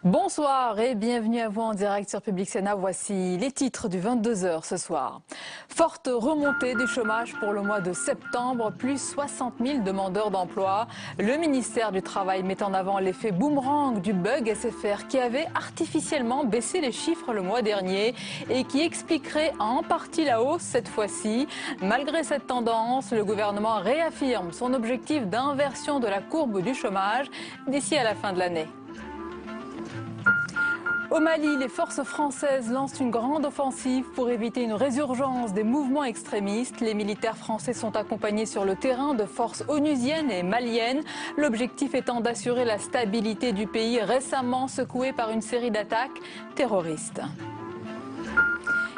Bonsoir et bienvenue à vous en direct sur Public Sénat. Voici les titres du 22h ce soir. Forte remontée du chômage pour le mois de septembre, plus 60 000 demandeurs d'emploi. Le ministère du Travail met en avant l'effet boomerang du bug SFR qui avait artificiellement baissé les chiffres le mois dernier et qui expliquerait en partie la hausse cette fois-ci. Malgré cette tendance, le gouvernement réaffirme son objectif d'inversion de la courbe du chômage d'ici à la fin de l'année. Au Mali, les forces françaises lancent une grande offensive pour éviter une résurgence des mouvements extrémistes. Les militaires français sont accompagnés sur le terrain de forces onusiennes et maliennes. L'objectif étant d'assurer la stabilité du pays récemment secoué par une série d'attaques terroristes.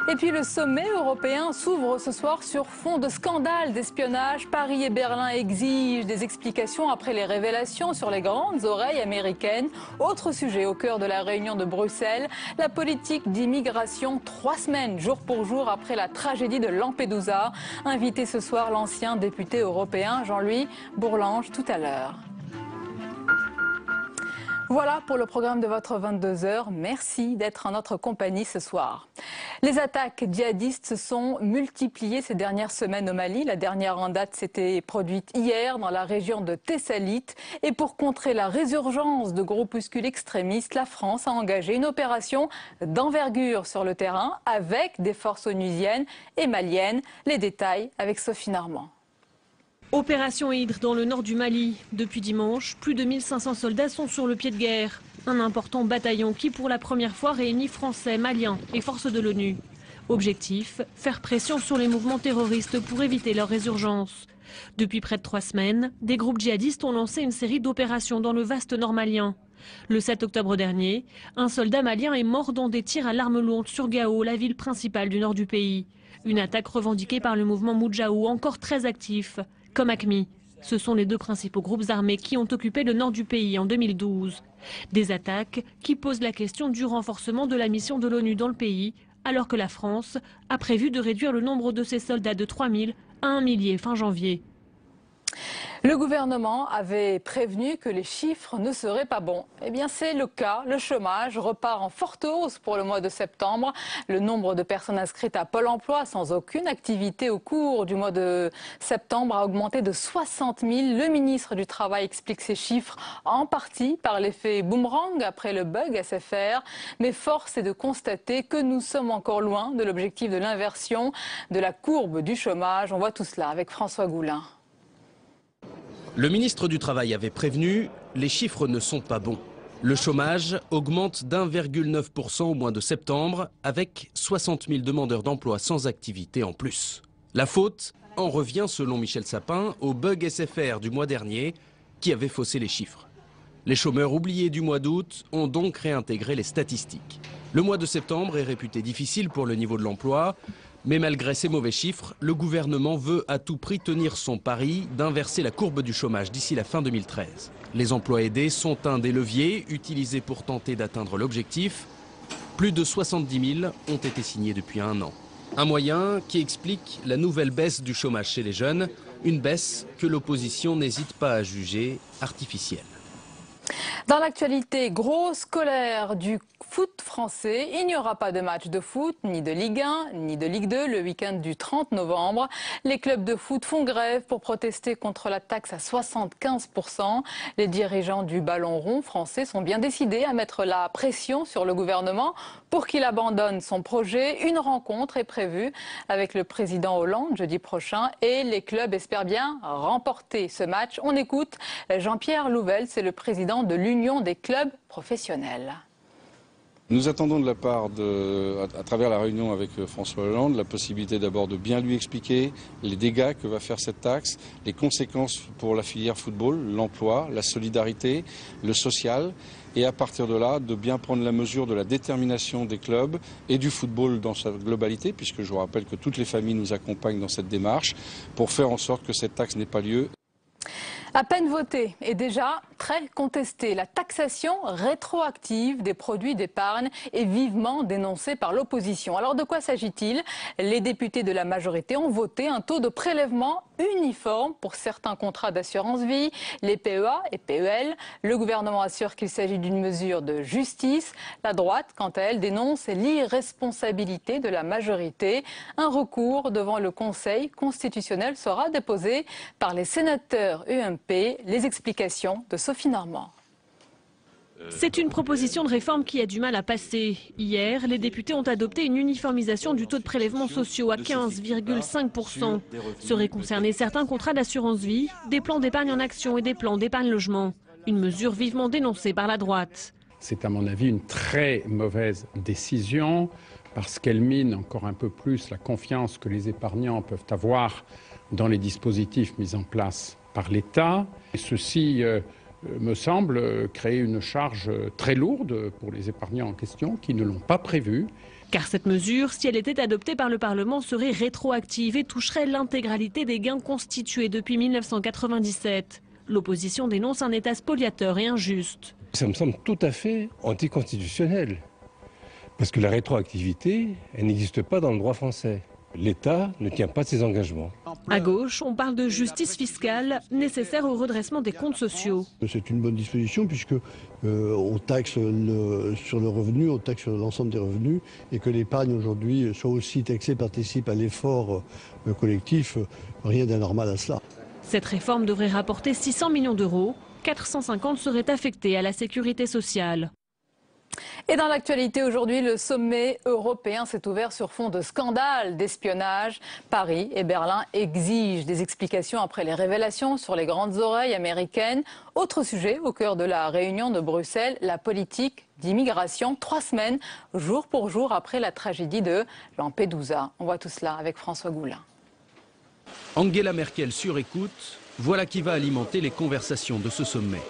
Et puis le sommet européen s'ouvre ce soir sur fond de scandale d'espionnage. Paris et Berlin exigent des explications après les révélations sur les grandes oreilles américaines. Autre sujet au cœur de la réunion de Bruxelles, la politique d'immigration 3 semaines, jour pour jour, après la tragédie de Lampedusa. Invité ce soir l'ancien député européen Jean-Louis Bourlanges tout à l'heure. Voilà pour le programme de votre 22h. Merci d'être en notre compagnie ce soir. Les attaques djihadistes se sont multipliées ces dernières semaines au Mali. La dernière en date s'était produite hier dans la région de Tessalit. Et pour contrer la résurgence de groupuscules extrémistes, la France a engagé une opération d'envergure sur le terrain avec des forces onusiennes et maliennes. Les détails avec Sophie Normand. Opération Hydre dans le nord du Mali. Depuis dimanche, plus de 1500 soldats sont sur le pied de guerre. Un important bataillon qui pour la première fois réunit Français, Maliens et forces de l'ONU. Objectif, faire pression sur les mouvements terroristes pour éviter leur résurgence. Depuis près de 3 semaines, des groupes djihadistes ont lancé une série d'opérations dans le vaste nord malien. Le 7 octobre dernier, un soldat malien est mort dans des tirs à l'arme lourde sur Gao, la ville principale du nord du pays. Une attaque revendiquée par le mouvement Moudjahou, encore très actif. Comme AQMI. Ce sont les 2 principaux groupes armés qui ont occupé le nord du pays en 2012. Des attaques qui posent la question du renforcement de la mission de l'ONU dans le pays, alors que la France a prévu de réduire le nombre de ses soldats de 3 000 à 1 millier fin janvier. Le gouvernement avait prévenu que les chiffres ne seraient pas bons. Eh bien, c'est le cas. Le chômage repart en forte hausse pour le mois de septembre. Le nombre de personnes inscrites à Pôle emploi sans aucune activité au cours du mois de septembre a augmenté de 60 000. Le ministre du Travail explique ces chiffres en partie par l'effet boomerang après le bug SFR. Mais force est de constater que nous sommes encore loin de l'objectif de l'inversion de la courbe du chômage. On voit tout cela avec François Goulin. Le ministre du Travail avait prévenu, les chiffres ne sont pas bons. Le chômage augmente d'1,9% au mois de septembre, avec 60 000 demandeurs d'emploi sans activité en plus. La faute en revient, selon Michel Sapin, au bug SFR du mois dernier, qui avait faussé les chiffres. Les chômeurs oubliés du mois d'août ont donc réintégré les statistiques. Le mois de septembre est réputé difficile pour le niveau de l'emploi. Mais malgré ces mauvais chiffres, le gouvernement veut à tout prix tenir son pari d'inverser la courbe du chômage d'ici la fin 2013. Les emplois aidés sont un des leviers utilisés pour tenter d'atteindre l'objectif. Plus de 70 000 ont été signés depuis 1 an. Un moyen qui explique la nouvelle baisse du chômage chez les jeunes, une baisse que l'opposition n'hésite pas à juger artificielle. Dans l'actualité, grosse colère du foot français. Il n'y aura pas de match de foot, ni de Ligue 1, ni de Ligue 2 le week-end du 30 novembre. Les clubs de foot font grève pour protester contre la taxe à 75%. Les dirigeants du ballon rond français sont bien décidés à mettre la pression sur le gouvernement pour qu'il abandonne son projet. Une rencontre est prévue avec le président Hollande jeudi prochain et les clubs espèrent bien remporter ce match. On écoute Jean-Pierre Louvel, c'est le président de l'Union des clubs professionnels. Nous attendons de la part, à travers la réunion avec François Hollande, la possibilité d'abord de bien lui expliquer les dégâts que va faire cette taxe, les conséquences pour la filière football, l'emploi, la solidarité, le social, et à partir de là, de bien prendre la mesure de la détermination des clubs et du football dans sa globalité, puisque je vous rappelle que toutes les familles nous accompagnent dans cette démarche, pour faire en sorte que cette taxe n'ait pas lieu. À peine voté et déjà très contestée. La taxation rétroactive des produits d'épargne est vivement dénoncée par l'opposition. Alors de quoi s'agit-il? Les députés de la majorité ont voté un taux de prélèvement uniforme pour certains contrats d'assurance vie, les PEA et PEL. Le gouvernement assure qu'il s'agit d'une mesure de justice. La droite, quant à elle, dénonce l'irresponsabilité de la majorité. Un recours devant le Conseil constitutionnel sera déposé par les sénateurs UMP. Les explications de Sophie Normand. C'est une proposition de réforme qui a du mal à passer. Hier, les députés ont adopté une uniformisation du taux de prélèvements sociaux à 15,5%. Seraient concernés certains contrats d'assurance vie, des plans d'épargne en action et des plans d'épargne logement. Une mesure vivement dénoncée par la droite. C'est à mon avis une très mauvaise décision parce qu'elle mine encore un peu plus la confiance que les épargnants peuvent avoir dans les dispositifs mis en place par l'État. Et ceci me semble créer une charge très lourde pour les épargnants en question qui ne l'ont pas prévu. Car cette mesure, si elle était adoptée par le Parlement, serait rétroactive et toucherait l'intégralité des gains constitués depuis 1997. L'opposition dénonce un État spoliateur et injuste. Ça me semble tout à fait anticonstitutionnel. Parce que la rétroactivité, elle n'existe pas dans le droit français. L'État ne tient pas ses engagements. À gauche, on parle de justice fiscale nécessaire au redressement des comptes sociaux. C'est une bonne disposition puisque on taxe sur le revenu, on taxe sur l'ensemble des revenus et que l'épargne aujourd'hui soit aussi taxée, participe à l'effort collectif. Rien d'anormal à cela. Cette réforme devrait rapporter 600 millions d'euros. 450 seraient affectés à la sécurité sociale. Et dans l'actualité aujourd'hui, le sommet européen s'est ouvert sur fond de scandale d'espionnage. Paris et Berlin exigent des explications après les révélations sur les grandes oreilles américaines. Autre sujet au cœur de la réunion de Bruxelles, la politique d'immigration, 3 semaines, jour pour jour après la tragédie de Lampedusa. On voit tout cela avec François Goulin. Angela Merkel sur écoute, voilà qui va alimenter les conversations de ce sommet.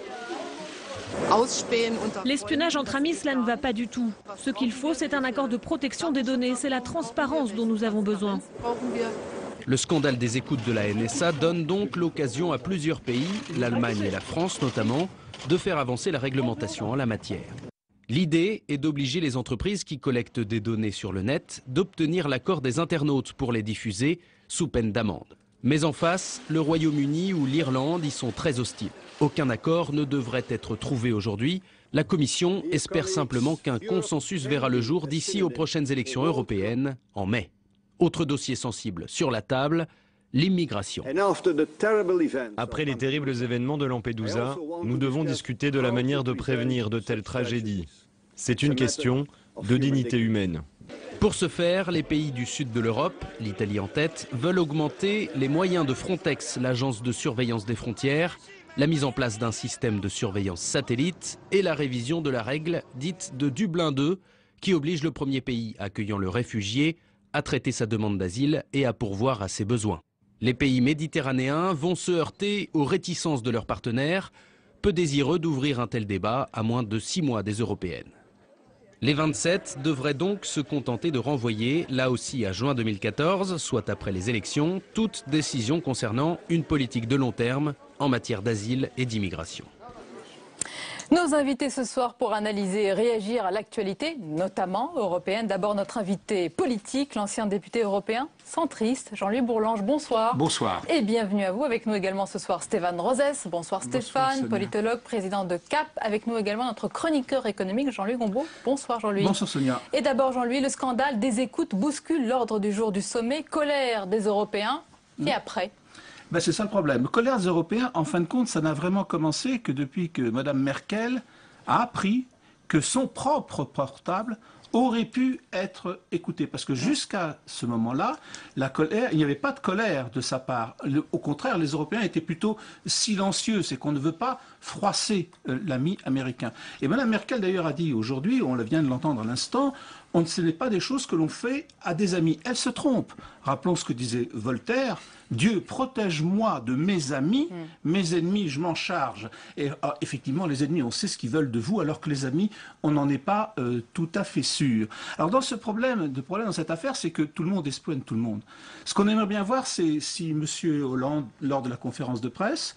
L'espionnage entre amis, cela ne va pas du tout. Ce qu'il faut, c'est un accord de protection des données. C'est la transparence dont nous avons besoin. Le scandale des écoutes de la NSA donne donc l'occasion à plusieurs pays, l'Allemagne et la France notamment, de faire avancer la réglementation en la matière. L'idée est d'obliger les entreprises qui collectent des données sur le net d'obtenir l'accord des internautes pour les diffuser sous peine d'amende. Mais en face, le Royaume-Uni ou l'Irlande y sont très hostiles. Aucun accord ne devrait être trouvé aujourd'hui. La Commission espère simplement qu'un consensus verra le jour d'ici aux prochaines élections européennes en mai. Autre dossier sensible sur la table, l'immigration. Après les terribles événements de Lampedusa, nous devons discuter de la manière de prévenir de telles tragédies. C'est une question de dignité humaine. Pour ce faire, les pays du sud de l'Europe, l'Italie en tête, veulent augmenter les moyens de Frontex, l'agence de surveillance des frontières, la mise en place d'un système de surveillance satellite et la révision de la règle dite de Dublin II qui oblige le premier pays accueillant le réfugié à traiter sa demande d'asile et à pourvoir à ses besoins. Les pays méditerranéens vont se heurter aux réticences de leurs partenaires, peu désireux d'ouvrir un tel débat à moins de 6 mois des européennes. Les 27 devraient donc se contenter de renvoyer, là aussi à juin 2014, soit après les élections, toute décision concernant une politique de long terme en matière d'asile et d'immigration. Nos invités ce soir pour analyser et réagir à l'actualité, notamment européenne. D'abord notre invité politique, l'ancien député européen centriste, Jean-Louis Bourlanges. Bonsoir. Bonsoir. Et bienvenue à vous. Avec nous également ce soir Stéphane Rosès. Bonsoir Stéphane, Bonsoir, politologue, président de CAP. Avec nous également notre chroniqueur économique Jean-Louis Gombault. Bonsoir Jean-Louis. Bonsoir Sonia. Et d'abord Jean-Louis, le scandale des écoutes bouscule l'ordre du jour du sommet. Colère des Européens. Et après C'est ça le problème. Colère des Européens, en fin de compte, ça n'a vraiment commencé que depuis que Mme Merkel a appris que son propre portable aurait pu être écouté. Parce que jusqu'à ce moment-là, la colère, il n'y avait pas de colère de sa part. Au contraire, les Européens étaient plutôt silencieux. C'est qu'on ne veut pas froisser l'ami américain. Et Mme Merkel, d'ailleurs, a dit aujourd'hui, on vient de l'entendre à l'instant, ce n'est pas des choses que l'on fait à des amis. Elle se trompe. Rappelons ce que disait Voltaire. Dieu, protège-moi de mes amis, mes ennemis, je m'en charge. Et effectivement, les ennemis, on sait ce qu'ils veulent de vous, alors que les amis, on n'en est pas tout à fait sûr. Alors dans ce problème dans cette affaire, c'est que tout le monde espionne tout le monde. Ce qu'on aimerait bien voir, c'est si M. Hollande, lors de la conférence de presse,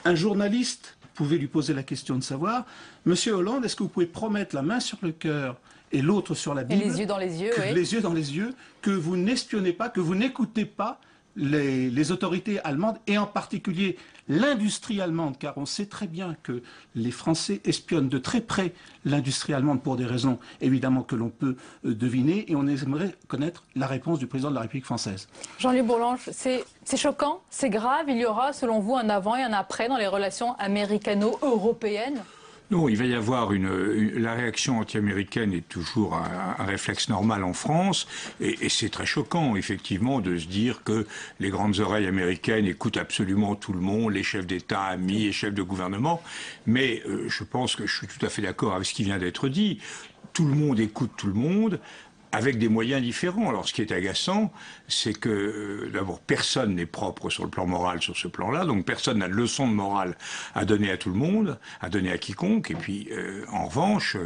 un journaliste pouvez lui poser la question de savoir, Monsieur Hollande, est-ce que vous pouvez promettre la main sur le cœur et l'autre sur la Bible, et les yeux dans les yeux, oui. les yeux dans les yeux, que vous n'espionnez pas, que vous n'écoutez pas les autorités allemandes, et en particulier l'industrie allemande, car on sait très bien que les Français espionnent de très près l'industrie allemande pour des raisons évidemment que l'on peut deviner, et on aimerait connaître la réponse du président de la République française. Jean-Louis Bourlanges, c'est choquant, c'est grave, il y aura selon vous un avant et un après dans les relations américano-européennes? Non, il va y avoir la réaction anti-américaine est toujours un réflexe normal en France, et c'est très choquant, effectivement, de se dire que les grandes oreilles américaines écoutent absolument tout le monde, les chefs d'État, amis et chefs de gouvernement, mais je pense que je suis tout à fait d'accord avec ce qui vient d'être dit. Tout le monde écoute tout le monde, avec des moyens différents. Alors, ce qui est agaçant, c'est que, d'abord, personne n'est propre sur le plan moral sur ce plan-là, donc personne n'a de leçon de morale à donner à tout le monde, à donner à quiconque, et puis, en revanche,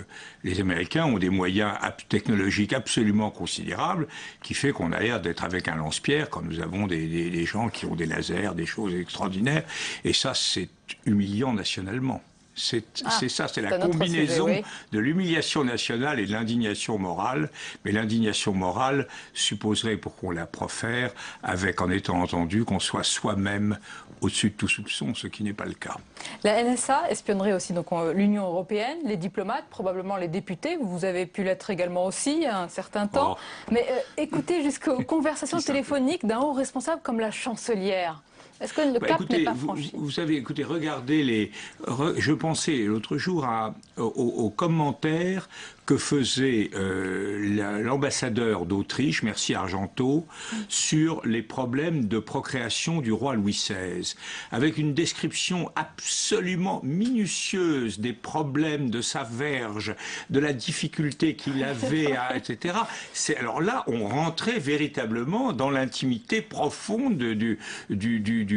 les Américains ont des moyens technologiques absolument considérables, qui fait qu'on a l'air d'être avec un lance-pierre quand nous avons des gens qui ont des lasers, des choses extraordinaires, et ça, c'est humiliant nationalement. C'est ça, c'est la combinaison sujet, oui, de l'humiliation nationale et de l'indignation morale. Mais l'indignation morale supposerait, pour qu'on la profère, en étant entendu qu'on soit soi-même au-dessus de tout soupçon, ce qui n'est pas le cas. La NSA espionnerait aussi donc l'Union européenne, les diplomates, probablement les députés. Vous avez pu l'être également aussi un certain temps. Oh. Mais écoutez jusqu'aux conversations téléphoniques d'un haut responsable comme la chancelière. Est-ce que le cap n'est pas franchi? Vous savez, écoutez, regardez je pensais l'autre jour aux commentaires que faisait l'ambassadeur d'Autriche, merci Argenteau, sur les problèmes de procréation du roi Louis XVI, avec une description absolument minutieuse des problèmes de sa verge, de la difficulté qu'il avait, etc. Alors là, on rentrait véritablement dans l'intimité profonde du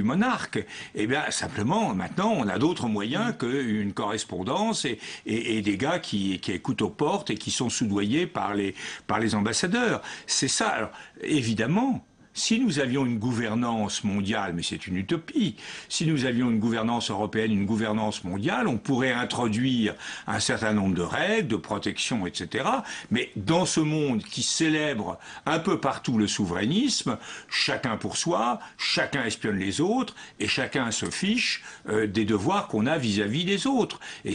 monarque. Et bien, simplement, maintenant, on a d'autres moyens qu'une correspondance et des gars qui écoutent aux portes et qui sont soudoyés par les ambassadeurs. C'est ça. Alors, évidemment, si nous avions une gouvernance mondiale, mais c'est une utopie, si nous avions une gouvernance européenne, une gouvernance mondiale, on pourrait introduire un certain nombre de règles, de protection, etc. Mais dans ce monde qui célèbre un peu partout le souverainisme, chacun pour soi, chacun espionne les autres, et chacun se fiche des devoirs qu'on a vis-à-vis des autres. Et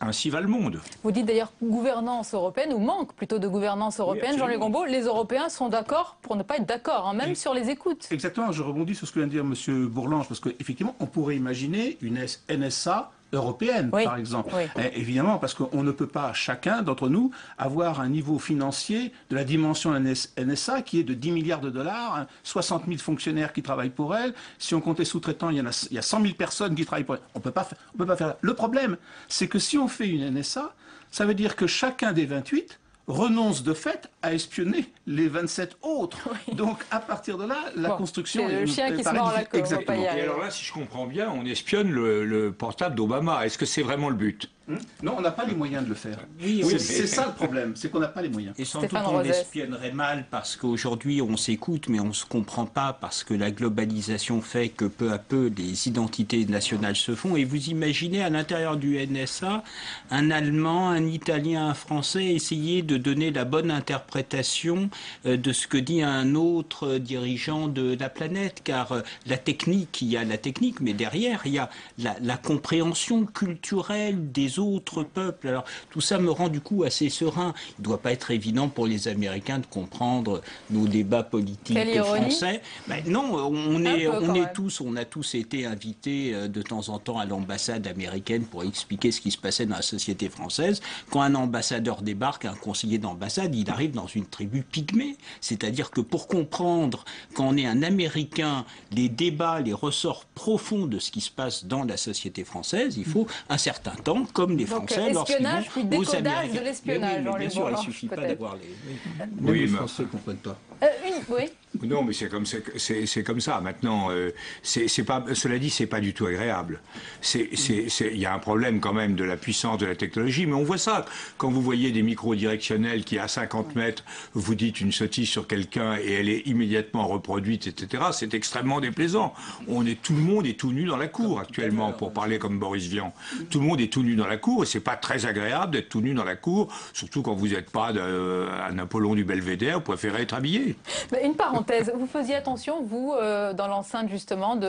ainsi va le monde. Vous dites d'ailleurs gouvernance européenne, ou manque plutôt de gouvernance européenne. Oui, Jean-Luc Gombault, les Européens sont d'accord pour ne pas être d'accord, hein, même sur les écoutes. Exactement, je rebondis sur ce que vient de dire M. Bourlanges, parce qu'effectivement, on pourrait imaginer une NSA européenne, oui, par exemple. Oui. Évidemment, parce qu'on ne peut pas, chacun d'entre nous, avoir un niveau financier de la dimension NSA qui est de 10 milliards de dollars, hein, 60 000 fonctionnaires qui travaillent pour elle. Si on comptait sous-traitants, il y a 100 000 personnes qui travaillent pour elle. On peut pas faire. Le problème, c'est que si on fait une NSA, ça veut dire que chacun des 28 renonce de fait à espionner les 27 autres. Oui. Donc, à partir de là, la construction... C'est le chien qui se mord la queue. Exactement. Et alors là, si je comprends bien, on espionne le portable d'Obama. Est-ce que c'est vraiment le but? Non, on n'a pas les moyens de le faire. Oui, c'est ça le problème, c'est qu'on n'a pas les moyens. Et sans doute on espionnerait mal parce qu'aujourd'hui on s'écoute mais on ne se comprend pas parce que la globalisation fait que peu à peu les identités nationales se font. Et vous imaginez à l'intérieur du NSA, un Allemand, un Italien, un Français essayer de donner la bonne interprétation de ce que dit un autre dirigeant de la planète. Car la technique, il y a la technique, mais derrière il y a la compréhension culturelle des autres peuples. Alors tout ça me rend du coup assez serein. Il ne doit pas être évident pour les Américains de comprendre nos débats politiques français. Ben non, on a tous été invités de temps en temps à l'ambassade américaine pour expliquer ce qui se passait dans la société française. Quand un ambassadeur débarque, un conseiller d'ambassade, il arrive dans une tribu pygmée. C'est-à-dire que pour comprendre quand on est un Américain, les débats, les ressorts profonds de ce qui se passe dans la société française, il faut un certain temps, comme les Français, espionnage puis décodage de l'espionnage. Mais bien sûr, il ne suffit pas d'avoir les... Oui, les Français ne comprennent pas. Oui. Non, mais c'est comme ça. Maintenant, cela dit, c'est pas du tout agréable. Il y a un problème quand même de la puissance de la technologie, mais on voit ça. Quand vous voyez des micros directionnels qui, à 50 mètres, vous dites une sottise sur quelqu'un et elle est immédiatement reproduite, etc., c'est extrêmement déplaisant. Tout le monde est tout nu dans la cour actuellement, pour parler comme Boris Vian. Tout le monde est tout nu dans la cour et c'est pas très agréable d'être tout nu dans la cour, surtout quand vous n'êtes pas un Apollon du Belvédère, vous préférez être habillé. Une parenthèse. Vous faisiez attention, vous, dans l'enceinte justement du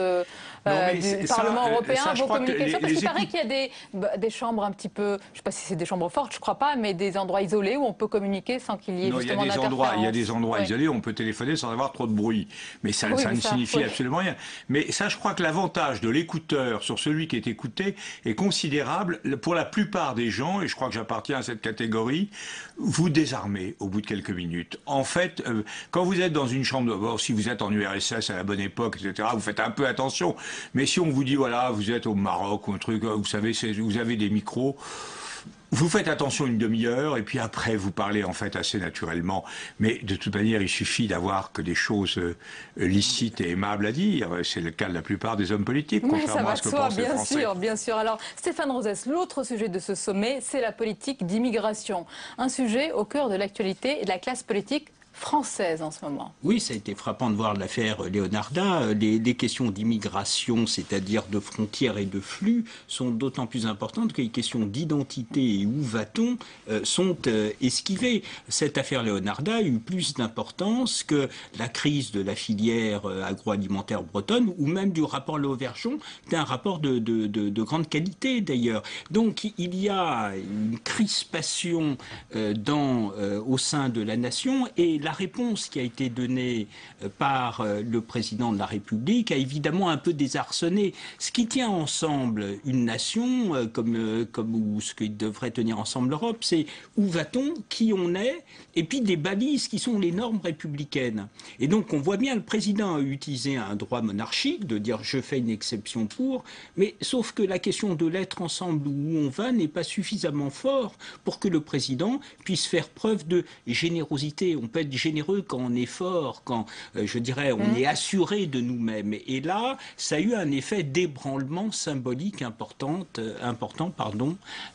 Parlement européen, à vos communications, parce qu'il paraît qu'il y a des chambres un petit peu, je ne sais pas si c'est des chambres fortes, je ne crois pas, mais des endroits isolés où on peut communiquer sans qu'il y ait justement d'interférence. Il y a des endroits isolés où on peut téléphoner sans avoir trop de bruit, mais ça ne signifie absolument rien. Mais ça, je crois que l'avantage de l'écouteur sur celui qui est écouté est considérable pour la plupart des gens, et je crois que j'appartiens à cette catégorie. Vous désarmez au bout de quelques minutes. En fait, quand vous êtes dans une chambre, si vous êtes en URSS à la bonne époque, etc., vous faites un peu attention. Mais si on vous dit, voilà, vous êtes au Maroc ou un truc, vous savez, vous avez des micros, vous faites attention une demi-heure et puis après vous parlez en fait assez naturellement. Mais de toute manière, il suffit d'avoir que des choses licites et aimables à dire. C'est le cas de la plupart des hommes politiques, contrairement à ce que pensent les Français. Bien sûr. Alors, Stéphane Rosès, l'autre sujet de ce sommet, c'est la politique d'immigration. Un sujet au cœur de l'actualité et de la classe politique française en ce moment. Oui, ça a été frappant de voir l'affaire Leonarda. Les questions d'immigration, c'est-à-dire de frontières et de flux, sont d'autant plus importantes que les questions d'identité et où va-t-on sont esquivées. Cette affaire Leonarda a eu plus d'importance que la crise de la filière agroalimentaire bretonne ou même du rapport Lauvergeon, qui est un rapport de grande qualité d'ailleurs. Donc il y a une crispation au sein de la nation et la réponse qui a été donnée par le président de la République a évidemment un peu désarçonné. Ce qui tient ensemble une nation, ou ce qui devrait tenir ensemble l'Europe, c'est où va-t-on, qui on est, et puis des balises qui sont les normes républicaines. Et donc on voit bien le président a utilisé un droit monarchique de dire je fais une exception pour, mais sauf que la question de l'être ensemble où on va n'est pas suffisamment fort pour que le président puisse faire preuve de générosité. On peut être généreux quand on est fort, quand, je dirais, on est assuré de nous-mêmes. Et là, ça a eu un effet d'ébranlement symbolique important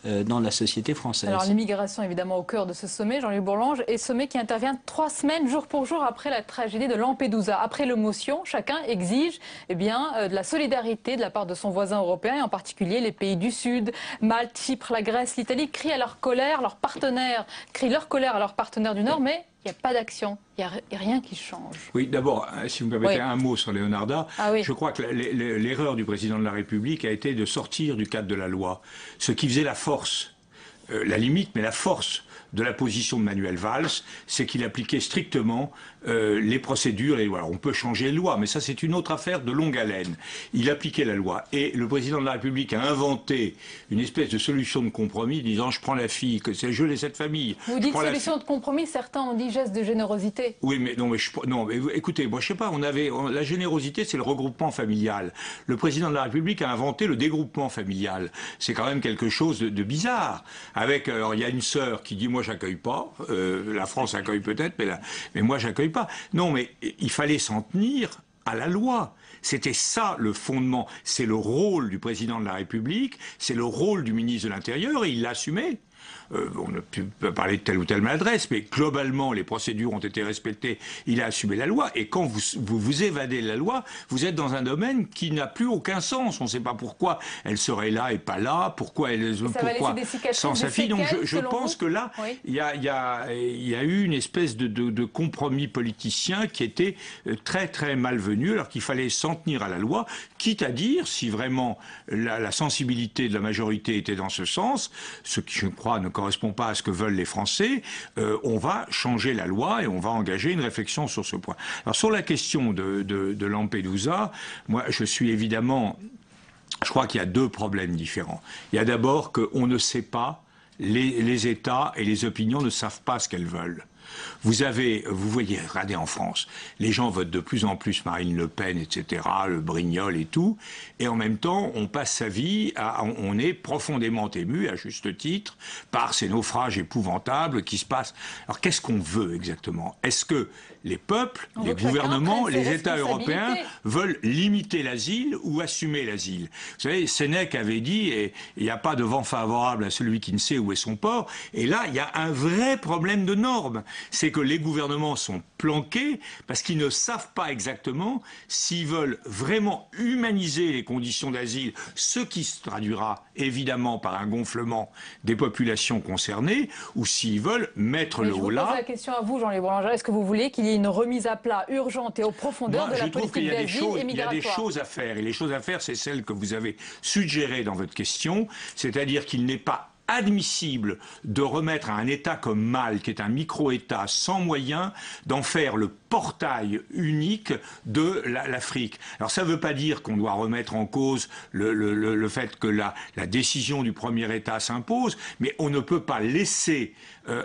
dans la société française. Alors l'immigration, évidemment, au cœur de ce sommet, Jean-Luc Bourlange, et sommet qui intervient 3 semaines, jour pour jour, après la tragédie de Lampedusa. Après l'émotion, chacun exige de la solidarité de la part de son voisin européen, et en particulier les pays du Sud. Malte, Chypre, la Grèce, l'Italie crient à leur colère, leurs partenaires crient leur colère à leurs partenaires du Nord, mais il n'y a pas d'action, il n'y a rien qui change. Oui, d'abord, si vous me permettez un mot sur Leonarda, je crois que l'erreur du président de la République a été de sortir du cadre de la loi. Ce qui faisait la force, la limite, mais la force de la position de Manuel Valls, c'est qu'il appliquait strictement les procédures et les lois. Alors, on peut changer les lois, mais ça c'est une autre affaire de longue haleine. Il appliquait la loi et le président de la République a inventé une espèce de solution de compromis disant je prends la fille, que c'est je et cette famille. Vous dites solution de compromis, certains ont dit geste de générosité. Oui, mais écoutez, moi je sais pas, la générosité c'est le regroupement familial. Le président de la République a inventé le dégroupement familial. C'est quand même quelque chose de bizarre. Alors il y a une sœur qui dit moi j'accueille pas, la France accueille peut-être, mais moi j'accueille pas. Non, mais il fallait s'en tenir à la loi. C'était ça le fondement. C'est le rôle du président de la République, c'est le rôle du ministre de l'Intérieur et il l'assumait. On peut parler de telle ou telle maladresse, mais globalement, les procédures ont été respectées. Il a assumé la loi. Et quand vous évadez la loi, vous êtes dans un domaine qui n'a plus aucun sens. On ne sait pas pourquoi elle serait là et pas là, pourquoi sans sa fille. Donc je pense que là, il y a eu une espèce de compromis politicien qui était très très malvenu, alors qu'il fallait s'en tenir à la loi, quitte à dire, si vraiment la sensibilité de la majorité était dans ce sens, ce qui je crois ne correspond pas à ce que veulent les Français, on va changer la loi et on va engager une réflexion sur ce point. Alors sur la question de Lampedusa, moi je suis évidemment, je crois qu'il y a 2 problèmes différents. Il y a d'abord qu'on ne sait pas, les États et les opinions ne savent pas ce qu'elles veulent. Vous voyez, regardez en France, les gens votent de plus en plus Marine Le Pen, etc., le Brignol et tout, et en même temps, on passe sa vie, on est profondément ému, à juste titre, par ces naufrages épouvantables qui se passent. Alors qu'est-ce qu'on veut exactement? Est-ce que les peuples, les gouvernements, les États européens veulent limiter l'asile ou assumer l'asile. Vous savez, Sénèque avait dit, et il n'y a pas de vent favorable à celui qui ne sait où est son port, et là, il y a un vrai problème de normes. C'est que les gouvernements sont planqués parce qu'ils ne savent pas exactement s'ils veulent vraiment humaniser les conditions d'asile, ce qui se traduira évidemment par un gonflement des populations concernées, ou s'ils veulent mettre le haut là. Je pose la question à vous, Jean-Louis Boulanger. Est-ce que vous voulez qu'il y ait une remise à plat urgente et aux profondeurs de la politique d'asile et migratoire? Il y a des choses à faire, et les choses à faire, c'est celles que vous avez suggérées dans votre question, c'est-à-dire qu'il n'est pas admissible de remettre à un État comme Malte, qui est un micro-État sans moyens, d'en faire le portail unique de l'Afrique. Alors ça ne veut pas dire qu'on doit remettre en cause le fait que la décision du premier État s'impose, mais on ne peut pas laisser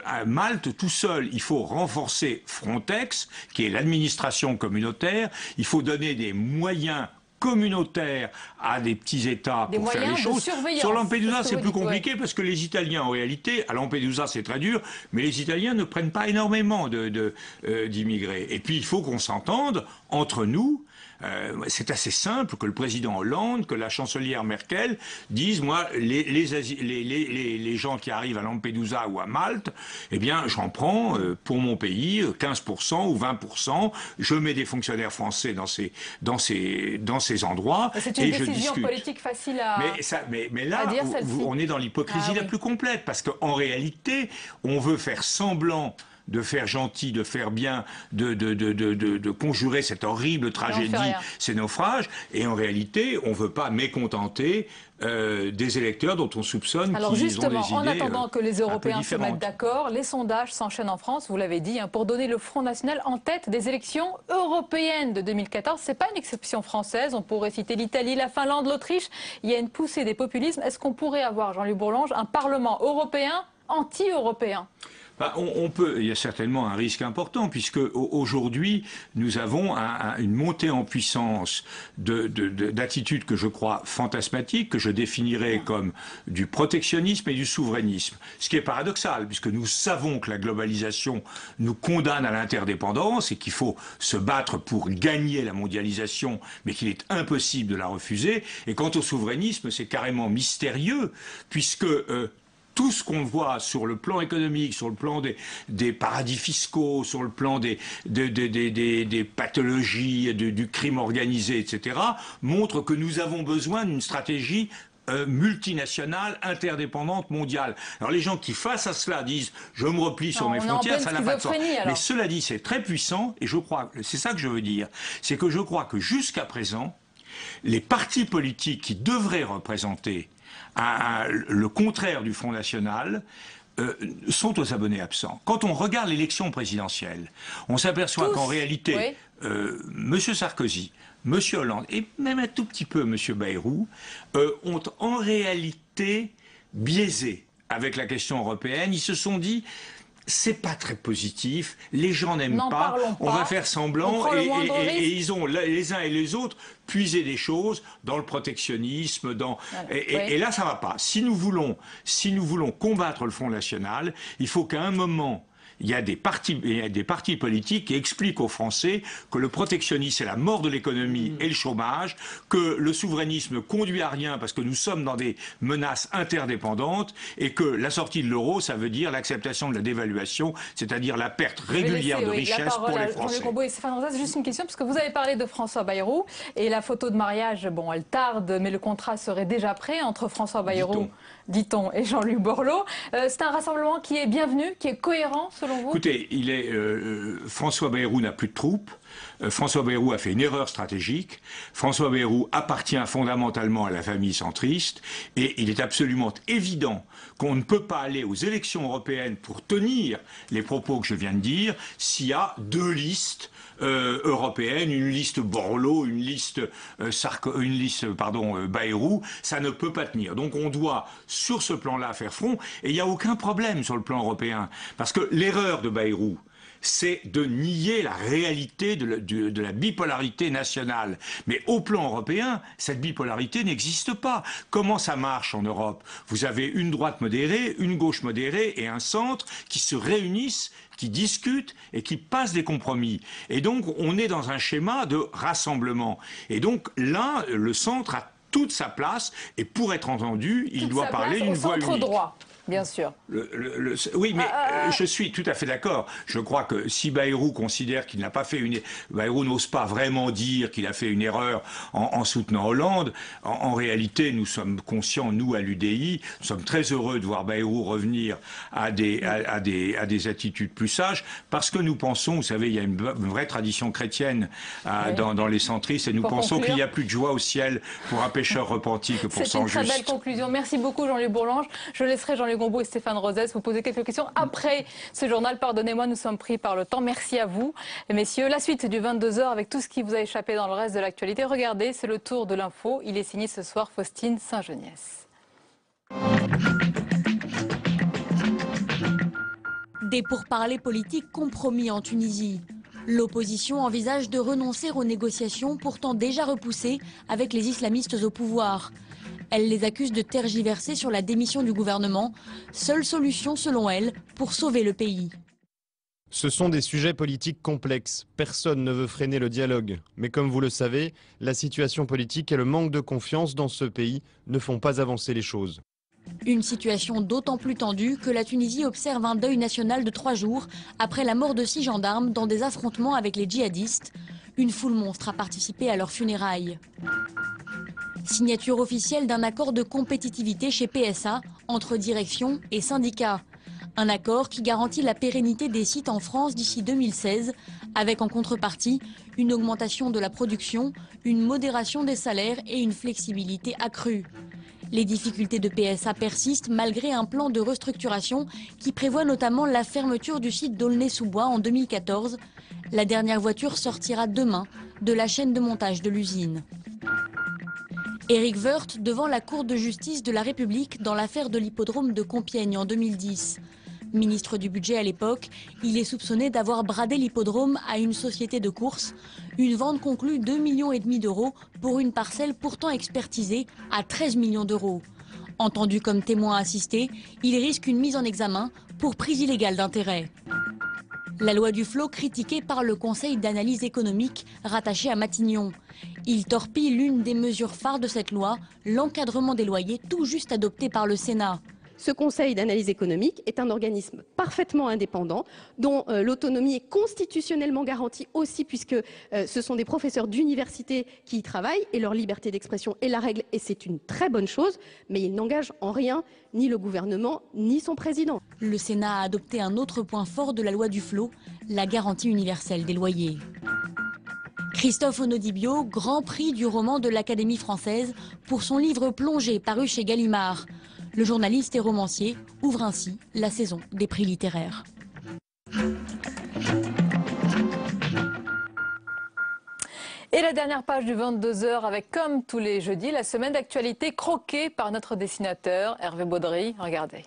à Malte tout seul. Il faut renforcer Frontex, qui est l'administration communautaire, il faut donner des moyens communautaire à des petits États pour faire les choses. Sur Lampedusa, c'est plus compliqué parce que les Italiens, en réalité, à Lampedusa, c'est très dur, mais les Italiens ne prennent pas énormément d'immigrés. Et puis, il faut qu'on s'entende entre nous. C'est assez simple que le président Hollande, que la chancelière Merkel disent, moi, les gens qui arrivent à Lampedusa ou à Malte, eh bien, j'en prends pour mon pays 15% ou 20%. Je mets des fonctionnaires français dans ces endroits. C'est une décision politique facile à mais là, on est dans l'hypocrisie la plus complète, parce qu'en réalité, on veut faire semblant de faire gentil, de faire bien, de conjurer cette horrible tragédie, ces naufrages, et en réalité, on ne veut pas mécontenter des électeurs dont on soupçonne qu'ils ont des idées. Alors justement, en attendant que les Européens se mettent d'accord, les sondages s'enchaînent en France, vous l'avez dit, pour donner le Front National en tête des élections européennes de 2014. Ce n'est pas une exception française, on pourrait citer l'Italie, la Finlande, l'Autriche. Il y a une poussée des populismes. Est-ce qu'on pourrait avoir, Jean-Louis Bourlange, un Parlement européen anti-européen ? Il y a certainement un risque important, puisque aujourd'hui, nous avons une montée en puissance d'attitudes que je crois fantasmatiques, que je définirais comme du protectionnisme et du souverainisme. Ce qui est paradoxal, puisque nous savons que la globalisation nous condamne à l'interdépendance et qu'il faut se battre pour gagner la mondialisation, mais qu'il est impossible de la refuser. Et quant au souverainisme, c'est carrément mystérieux, puisque tout ce qu'on voit sur le plan économique, sur le plan des paradis fiscaux, sur le plan des pathologies, du crime organisé, etc., montre que nous avons besoin d'une stratégie multinationale, interdépendante, mondiale. Alors les gens qui face à cela disent « je me replie sur mes frontières », ça n'a pas de sens. Mais cela dit, c'est très puissant, et je crois, c'est ça que je veux dire, c'est que je crois que jusqu'à présent, les partis politiques qui devraient représenter le contraire du Front National sont aux abonnés absents. Quand on regarde l'élection présidentielle, on s'aperçoit qu'en réalité, M. Sarkozy, M. Hollande et même un tout petit peu M. Bayrou ont en réalité biaisé avec la question européenne. Ils se sont dit, c'est pas très positif, les gens n'aiment pas, on va faire semblant, et ils ont les uns et les autres puisé des choses dans le protectionnisme, et là ça va pas. Si nous voulons combattre le Front National, il faut qu'à un moment il y a des partis politiques qui expliquent aux Français que le protectionnisme c'est la mort de l'économie et le chômage, que le souverainisme conduit à rien parce que nous sommes dans des menaces interdépendantes, et que la sortie de l'euro, ça veut dire l'acceptation de la dévaluation, c'est-à-dire la perte régulière de richesse pour les Français. C'est juste une question, parce que vous avez parlé de François Bayrou, et la photo de mariage, bon, elle tarde, mais le contrat serait déjà prêt entre François Bayrou, dit-on, et Jean-Luc Borloo. C'est un rassemblement qui est bienvenu, qui est cohérent, selon vous? Écoutez, François Bayrou n'a plus de troupes. François Bayrou a fait une erreur stratégique. François Bayrou appartient fondamentalement à la famille centriste, et il est absolument évident qu'on ne peut pas aller aux élections européennes pour tenir les propos que je viens de dire s'il y a deux listes européenne, une liste Borloo, une liste Bayrou, ça ne peut pas tenir. Donc on doit, sur ce plan-là, faire front, et il n'y a aucun problème sur le plan européen, parce que l'erreur de Bayrou, c'est de nier la réalité de la bipolarité nationale. Mais au plan européen, cette bipolarité n'existe pas. Comment ça marche en Europe? Vous avez une droite modérée, une gauche modérée et un centre qui se réunissent qui discutent et qui passent des compromis. Et donc, on est dans un schéma de rassemblement. Et donc, là, le centre a toute sa place, et pour être entendu, il doit parler d'une voix unique. Droit. Bien sûr. Oui, mais je suis tout à fait d'accord. Je crois que si Bayrou considère qu'il n'a pas fait une... Bayrou n'ose pas vraiment dire qu'il a fait une erreur en soutenant Hollande. En réalité, nous sommes conscients, nous, à l'UDI, nous sommes très heureux de voir Bayrou revenir à des attitudes plus sages, parce que nous pensons, vous savez, il y a une vraie tradition chrétienne dans les centristes, et nous pensons qu'il n'y a plus de joie au ciel pour un pécheur repenti que pour son juste. C'est une très belle conclusion. Merci beaucoup, Jean-Luc Bourlange. Je laisserai Jean-Luc Gombault et Stéphane Rosès vous poser quelques questions après ce journal. Pardonnez-moi, nous sommes pris par le temps. Merci à vous, messieurs. La suite du 22h avec tout ce qui vous a échappé dans le reste de l'actualité. Regardez, c'est le tour de l'info. Il est signé ce soir Faustine Saint-Geniès. Des pourparlers politiques compromis en Tunisie. L'opposition envisage de renoncer aux négociations pourtant déjà repoussées avec les islamistes au pouvoir. Elle les accuse de tergiverser sur la démission du gouvernement, seule solution selon elle pour sauver le pays. Ce sont des sujets politiques complexes. Personne ne veut freiner le dialogue. Mais comme vous le savez, la situation politique et le manque de confiance dans ce pays ne font pas avancer les choses. Une situation d'autant plus tendue que la Tunisie observe un deuil national de 3 jours après la mort de 6 gendarmes dans des affrontements avec les djihadistes. Une foule monstre a participé à leurs funérailles. Signature officielle d'un accord de compétitivité chez PSA entre direction et syndicats. Un accord qui garantit la pérennité des sites en France d'ici 2016, avec en contrepartie une augmentation de la production, une modération des salaires et une flexibilité accrue. Les difficultés de PSA persistent malgré un plan de restructuration qui prévoit notamment la fermeture du site d'Aulnay-sous-Bois en 2014. La dernière voiture sortira demain de la chaîne de montage de l'usine. Éric Woerth devant la Cour de justice de la République dans l'affaire de l'hippodrome de Compiègne en 2010. Ministre du budget à l'époque, il est soupçonné d'avoir bradé l'hippodrome à une société de course. Une vente conclue 2,5 millions d'euros pour une parcelle pourtant expertisée à 13 millions d'euros. Entendu comme témoin assisté, il risque une mise en examen pour prise illégale d'intérêt. La loi Duflot critiquée par le Conseil d'analyse économique rattaché à Matignon. Il torpille l'une des mesures phares de cette loi, l'encadrement des loyers tout juste adopté par le Sénat. Ce Conseil d'analyse économique est un organisme parfaitement indépendant, dont l'autonomie est constitutionnellement garantie aussi, puisque ce sont des professeurs d'université qui y travaillent, et leur liberté d'expression est la règle, et c'est une très bonne chose, mais il n'engage en rien ni le gouvernement, ni son président. Le Sénat a adopté un autre point fort de la loi Duflot, la garantie universelle des loyers. Christophe Onodibio, grand prix du roman de l'Académie française pour son livre Plongée paru chez Gallimard. Le journaliste et romancier ouvre ainsi la saison des prix littéraires. Et la dernière page du 22h avec, comme tous les jeudis, la semaine d'actualité croquée par notre dessinateur Hervé Baudry. Regardez.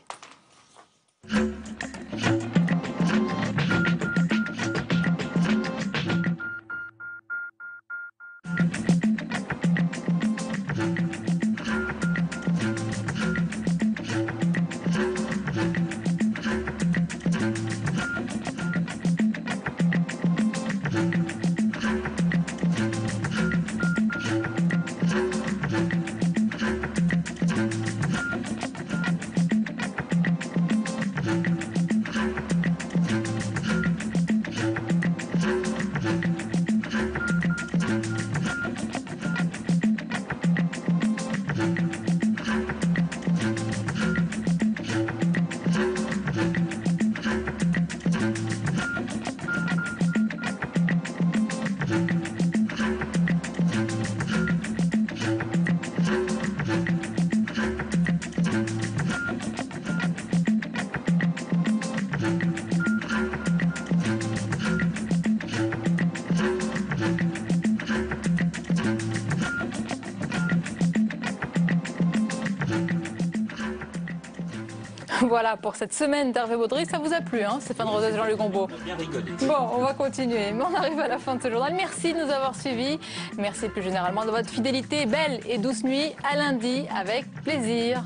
Voilà pour cette semaine d'Hervé Baudry. Ça vous a plu, hein, Stéphane Rosès, Jean-Luc Gombault? On a bien rigolé. Bon, on va continuer. Mais on arrive à la fin de ce journal. Merci de nous avoir suivis. Merci plus généralement de votre fidélité. Belle et douce nuit. À lundi avec plaisir.